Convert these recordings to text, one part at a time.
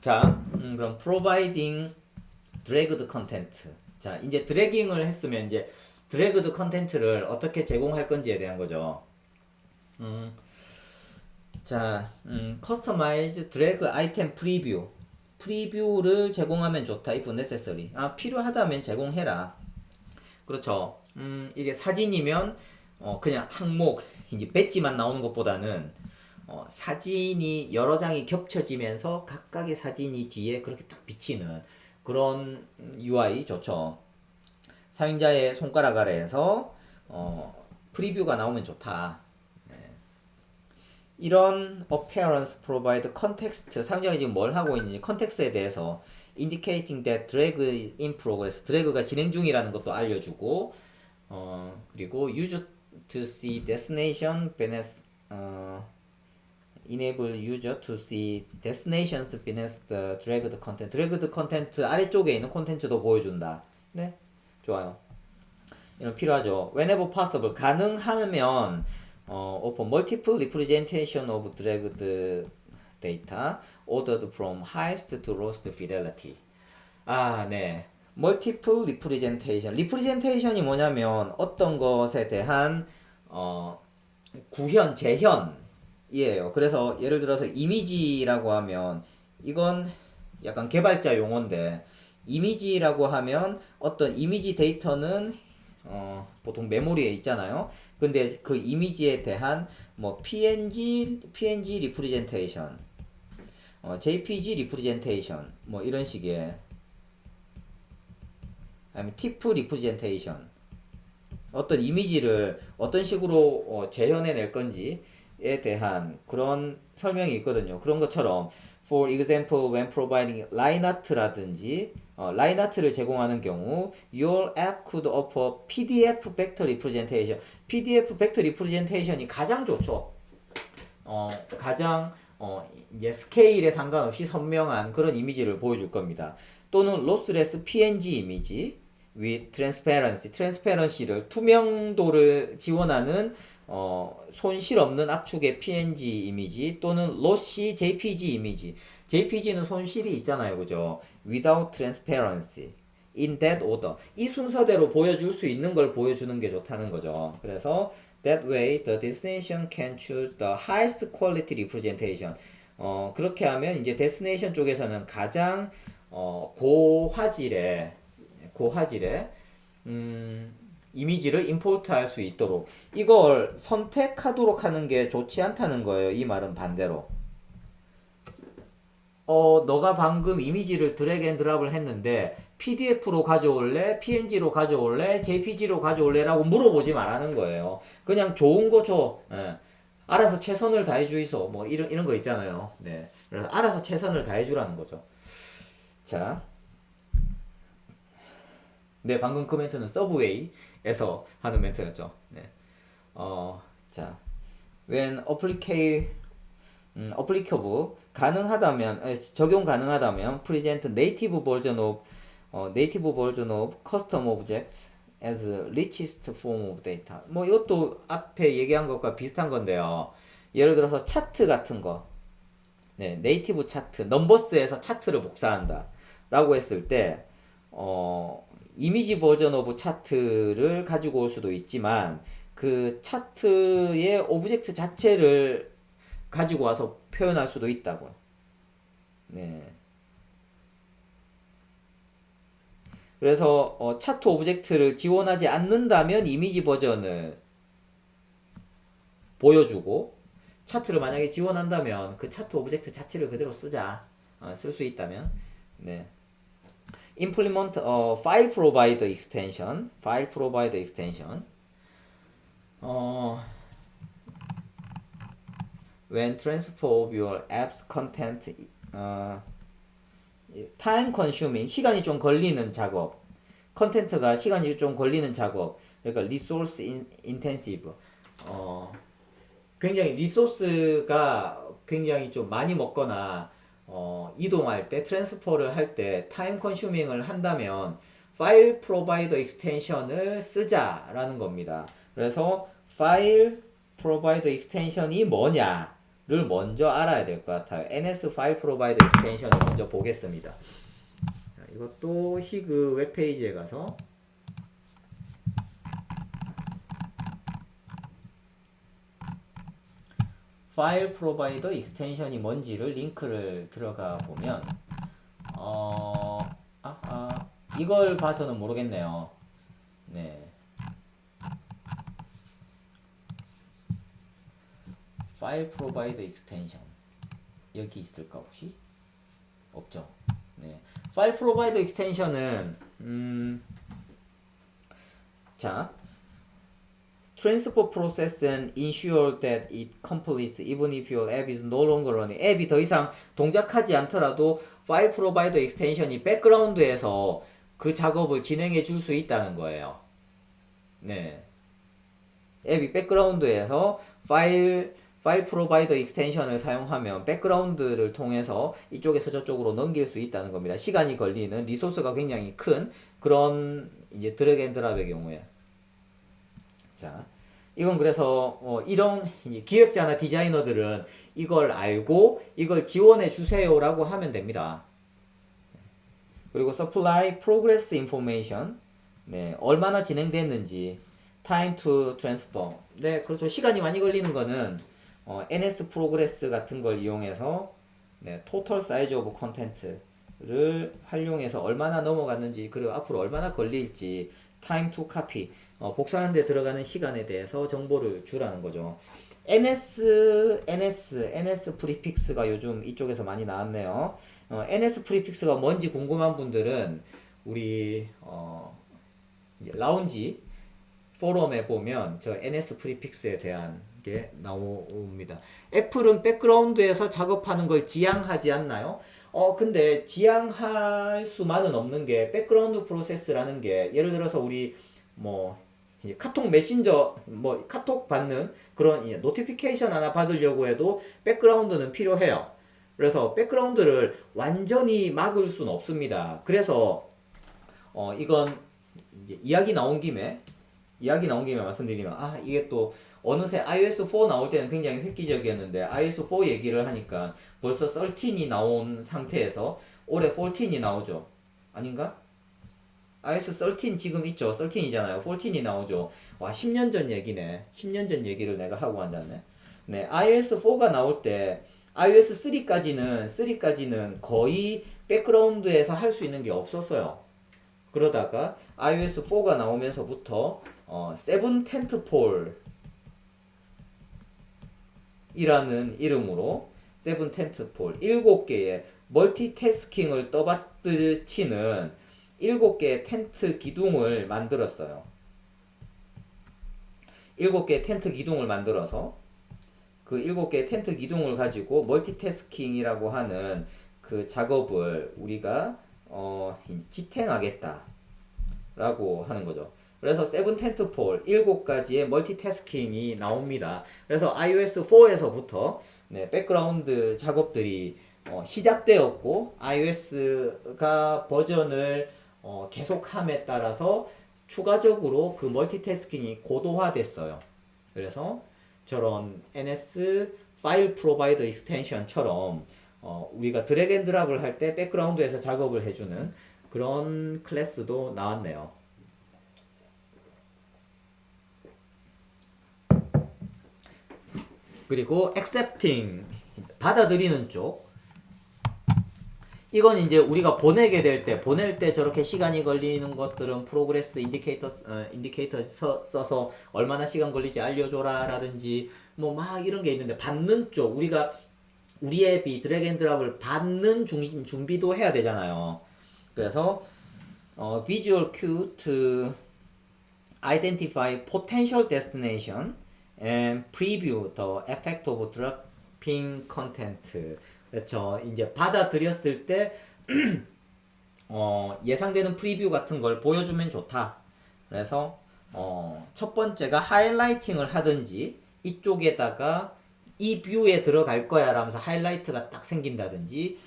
자, 그럼 providing dragged content. 자, 이제 드래깅을 했으면 이제 드래그드 컨텐츠를 어떻게 제공할 건지에 대한 거죠. 자, customize drag item preview. 프리뷰를 제공하면 좋다. if necessary. 아, 필요하다면 제공해라. 그렇죠. 이게 사진이면 그냥 항목 이제 배지만 나오는 것보다는 사진이 여러 장이 겹쳐지면서 각각의 사진이 뒤에 그렇게 딱 비치는 그런 UI 좋죠. 사용자의 손가락 아래에서 프리뷰가 나오면 좋다. 이런 appearance provide context, 사용자가 지금 뭘 하고 있는지 컨텍스트에 대해서 indicating that drag in progress, 드래그가 진행 중이라는 것도 알려주고, 그리고 user to see destination beneath, enable user to see destinations beneath the dragged content. dragged content 아래쪽에 있는 콘텐츠도 보여준다. 네, 좋아요. 이런 필요하죠. whenever possible, 가능하면 open multiple representation of dragged data ordered from highest to lowest fidelity. 아, 네. multiple representation. representation이 뭐냐면 어떤 것에 대한 구현, 재현이에요. 그래서 예를 들어서 이미지라고 하면 이건 약간 개발자 용어인데 이미지라고 하면 어떤 이미지 데이터는 보통 메모리에 있잖아요. 근데 그 이미지에 대한 뭐 PNG 리프레젠테이션, JPG 리프레젠테이션 뭐 이런 식의, 아니면 TIFF 리프레젠테이션, 어떤 이미지를 어떤 식으로 재현해낼 건지에 대한 그런 설명이 있거든요. 그런 것처럼 for example when providing line art라든지 line art를 제공하는 경우 your app could offer PDF vector representation. PDF vector representation이 가장 좋죠. 가장 이제 스케일에 상관없이 선명한 그런 이미지를 보여줄 겁니다. 또는 lossless PNG 이미지 with transparency, transparency를 투명도를 지원하는 손실 없는 압축의 PNG 이미지 또는 lossy JPG 이미지. JPG는 손실이 있잖아요, 그죠? without transparency, in that order. 이 순서대로 보여줄 수 있는 걸 보여주는 게 좋다는 거죠. 그래서 that way the destination can choose the highest quality representation. 그렇게 하면 이제 destination 쪽에서는 가장 고화질의 이미지를 임포트 할 수 있도록 이걸 선택하도록 하는 게 좋지 않다는 거예요. 이 말은 반대로. 너가 방금 이미지를 드래그 앤 드랍을 했는데 PDF로 가져올래? PNG로 가져올래? JPG로 가져올래? 라고 물어보지 말라는 거예요. 그냥 좋은 거 줘. 예. 알아서 최선을 다해주이소. 뭐 이런 거 있잖아요. 네. 그래서 알아서 최선을 다해주라는 거죠. 자. 네, 방금 그 멘트는 서브웨이에서 하는 멘트였죠. 네. 자. when applicable, 가능하다면, 적용 가능하다면 present native version of custom objects as richest form of data. 뭐 이것도 앞에 얘기한 것과 비슷한 건데요. 예를 들어서 차트 같은 거, 네, 네이티브 차트, 넘버스에서 차트를 복사한다 라고 했을 때 이미지 버전 오브 차트를 가지고 올 수도 있지만 그 차트의 오브젝트 자체를 가지고 와서 표현할 수도 있다고요. 네. 그래서 차트 오브젝트를 지원하지 않는다면 이미지 버전을 보여주고, 차트를 만약에 지원한다면 그 차트 오브젝트 자체를 그대로 쓰자. 쓸 수 있다면. 네. implement file provider extension. when transfer of your app's content time consuming, 시간이 좀 걸리는 작업, 컨텐츠가 시간이 좀 걸리는 작업, 그러니까 resource intensive, 굉장히 리소스가 굉장히 좀 많이 먹거나 이동할 때 트랜스퍼를 할 때 타임 컨슈밍을 한다면 파일 프로바이더 익스텐션을 쓰자라는 겁니다. 그래서 파일 프로바이더 익스텐션이 뭐냐? 먼저 알아야 될 것 같아요. NS 파일 프로바이더 익스텐션을 먼저 보겠습니다. 자, 이것도 히그 웹페이지에 가서 파일 프로바이더 익스텐션이 뭔지를 링크를 들어가 보면 이걸 봐서는 모르겠네요. 네. 파일 프로바이더 익스텐션 여기 있을까 혹시? 없죠. 네. 파일 프로바이더 익스텐션은 자, transfer process and ensure that it completes even if your app is no longer running. 앱이 더 이상 동작하지 않더라도 파일 프로바이더 익스텐션이 백그라운드에서 그 작업을 진행해 줄 수 있다는 거예요. 네. 앱이 백그라운드에서 파일 프로바이더 익스텐션을 사용하면 백그라운드를 통해서 이쪽에서 저쪽으로 넘길 수 있다는 겁니다. 시간이 걸리는 리소스가 굉장히 큰 그런 이제 드래그 앤 드랍의 경우에. 자, 이건 그래서 이런 기획자나 디자이너들은 이걸 알고 이걸 지원해 주세요라고 하면 됩니다. 그리고 supply progress information, 네, 얼마나 진행됐는지, time to transfer. 네, 그렇죠. 시간이 많이 걸리는 거는 NS progress 같은 걸 이용해서 네, total size of content를 활용해서 얼마나 넘어갔는지 그리고 앞으로 얼마나 걸릴지 time to copy 복사하는 데 들어가는 시간에 대해서 정보를 주라는 거죠. NS 프리픽스가 요즘 이쪽에서 많이 나왔네요. NS 프리픽스가 뭔지 궁금한 분들은 우리 라운지 포럼에 보면 저 NS 프리픽스에 대한 게 나옵니다. 애플은 백그라운드에서 작업하는 걸 지향하지 않나요? 근데 지향할 수만은 없는 게 백그라운드 프로세스라는 게 예를 들어서 우리 뭐 카톡 메신저 카톡 받는 그런 노티피케이션 하나 받으려고 해도 백그라운드는 필요해요. 그래서 백그라운드를 완전히 막을 수는 없습니다. 그래서 이건 이제 이야기 나온 김에 말씀드리면 이게 또 어느새 iOS4 나올 때는 굉장히 획기적이었는데 iOS4 얘기를 하니까 벌써 13이 나온 상태에서 올해 14이 나오죠. 아닌가? iOS 13 지금 있죠. 13이잖아요. 14이 나오죠. 와, 10년 전 얘기네. 10년 전 얘기를 내가 하고 앉았네. 네, iOS 4가 나올 때 iOS 3까지는 거의 백그라운드에서 할 수 있는 게 없었어요. 그러다가 iOS 4가 나오면서부터 7 텐트폴 이라는 이름으로 7 텐트폴 7개의 멀티태스킹을 떠받치는 7개의 텐트 기둥을 만들었어요. 7개의 텐트 기둥을 만들어서 그 7개의 텐트 기둥을 가지고 멀티태스킹이라고 하는 그 작업을 우리가 지탱하겠다 라고 하는 거죠. 그래서 7 텐트폴 7가지의 멀티태스킹이 나옵니다. 그래서 iOS 4에서부터 네, 백그라운드 작업들이 시작되었고 iOS가 버전을 계속함에 따라서 추가적으로 그 멀티태스킹이 고도화됐어요. 그래서 저런 NS 파일 프로바이더 익스텐션처럼 우리가 드래그 앤 드랍을 할 때 백그라운드에서 작업을 해주는 그런 클래스도 나왔네요. 그리고 accepting 받아들이는 쪽, 이건 이제 우리가 보내게 될 때 보낼 때 저렇게 시간이 걸리는 것들은 프로그레스 인디케이터 써서 얼마나 시간 걸리지 알려줘라 라든지 뭐 막 이런 게 있는데, 받는 쪽, 우리가 우리 앱이 드래그 앤 드랍을 받는 준비도 해야 되잖아요. 그래서 visual cue to identify potential destination and preview the effect of dropping content. 그렇죠. 이제 받아들였을 때 예상되는 프리뷰 같은 걸 보여주면 좋다. 그래서 첫 번째가 하이라이팅을 하든지 이쪽에다가 이 뷰에 들어갈 거야 라면서 하이라이트가 딱 생긴다든지,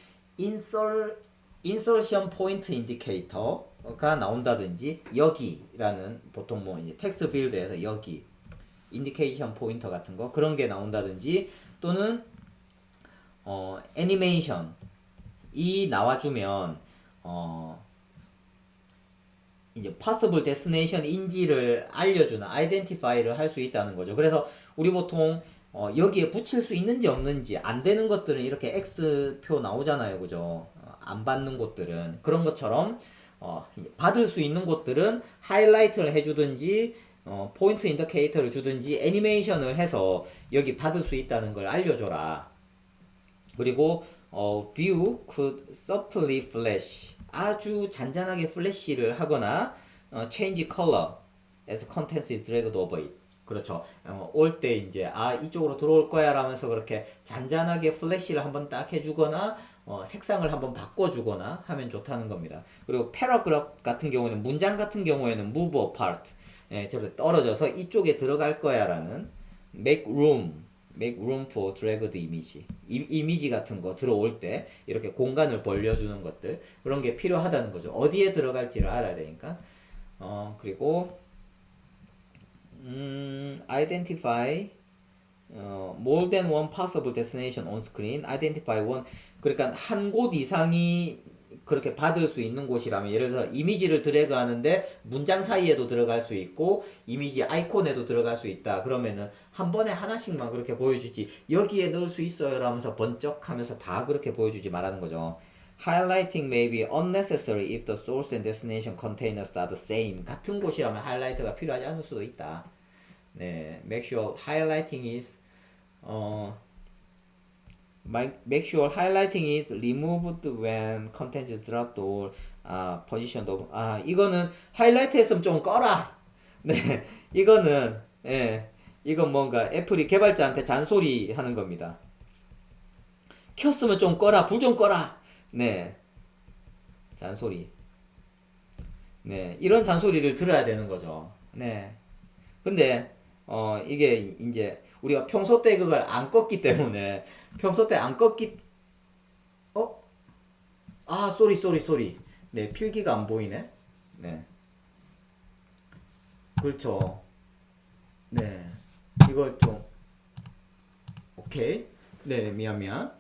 인설션 포인트 인디케이터가 나온다든지, 여기라는 보통 뭐 이제 텍스트 필드에서 여기 인디케이션 포인터 같은 거 그런 게 나온다든지, 또는 애니메이션 이 나와주면 이제 possible destination인지를 알려주는 identify를 할 수 있다는 거죠. 그래서 우리 보통 여기에 붙일 수 있는지 없는지 안 되는 것들은 이렇게 X표 나오잖아요. 그죠? 안 받는 곳들은 그런 것처럼 받을 수 있는 곳들은 하이라이트를 해주든지 포인트 인디케이터를 주든지 애니메이션을 해서 여기 받을 수 있다는 걸 알려줘라. 그리고 view could subtly flash 아주 잔잔하게 플래시를 하거나 change color as contents is dragged over it. 그렇죠. 올 때 이제 이쪽으로 들어올 거야 라면서 그렇게 잔잔하게 플래시를 한번 딱 해주거나 색상을 한번 바꿔주거나 하면 좋다는 겁니다. 그리고 paragraph 같은 경우에는 문장 같은 경우에는 move apart 저렇게 떨어져서 이쪽에 들어갈 거야 라는 make room for dragged image. 이미지 같은 거 들어올 때 이렇게 공간을 벌려주는 것들 그런 게 필요하다는 거죠. 어디에 들어갈지를 알아야 되니까. 그리고 identify more than one possible destination on screen. identify one 그러니까 한 곳 이상이 그렇게 받을 수 있는 곳이라면 예를 들어서 이미지를 드래그 하는데 문장 사이에도 들어갈 수 있고 이미지 아이콘에도 들어갈 수 있다. 그러면은 한 번에 하나씩만 그렇게 보여주지 여기에 넣을 수 있어요 라면서 번쩍하면서 다 그렇게 보여주지 말라는 거죠. Highlighting may be unnecessary if the source and destination containers are the same. 같은 곳이라면 하이라이트가 필요하지 않을 수도 있다. 네, make sure highlighting is make sure highlighting is removed when content is dropped or positioned over. 이거는 하이라이트 했으면 좀 꺼라. 네, 이거는 이건 뭔가 애플이 개발자한테 잔소리 하는 겁니다. 켰으면 좀 꺼라, 불 좀 꺼라. 네, 잔소리. 네, 이런 잔소리를 들어야 되는 거죠. 네, 근데 이게 이제 우리가 평소 때 그걸 안 껐기 때문에 평소 때 안 껐기 쏘리. 네, 필기가 안 보이네. 네, 그렇죠. 네, 이걸 좀 오케이. 네, 미안.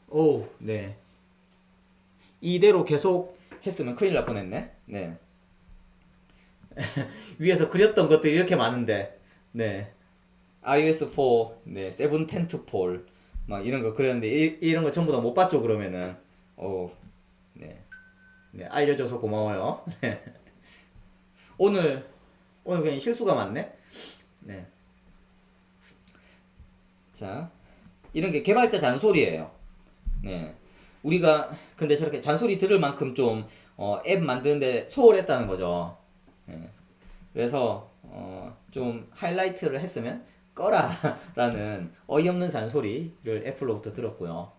오, 네. 이대로 계속 했으면 큰일 날 뻔했네. 네. 위에서 그렸던 것들이 이렇게 많은데, 네. iOS4, 네, 7 텐트폴, 막 이런 거 그렸는데, 이런 거 전부 다 못 봤죠, 그러면은. 오, 네. 네, 알려줘서 고마워요. 네. 오늘 그냥 실수가 많네? 네. 자, 이런 게 개발자 잔소리예요. 네. 우리가 근데 저렇게 잔소리 들을 만큼 좀 앱 만드는데 소홀했다는 거죠. 네. 그래서 좀 하이라이트를 했으면 꺼라 라는 어이없는 잔소리를 애플로부터 들었고요.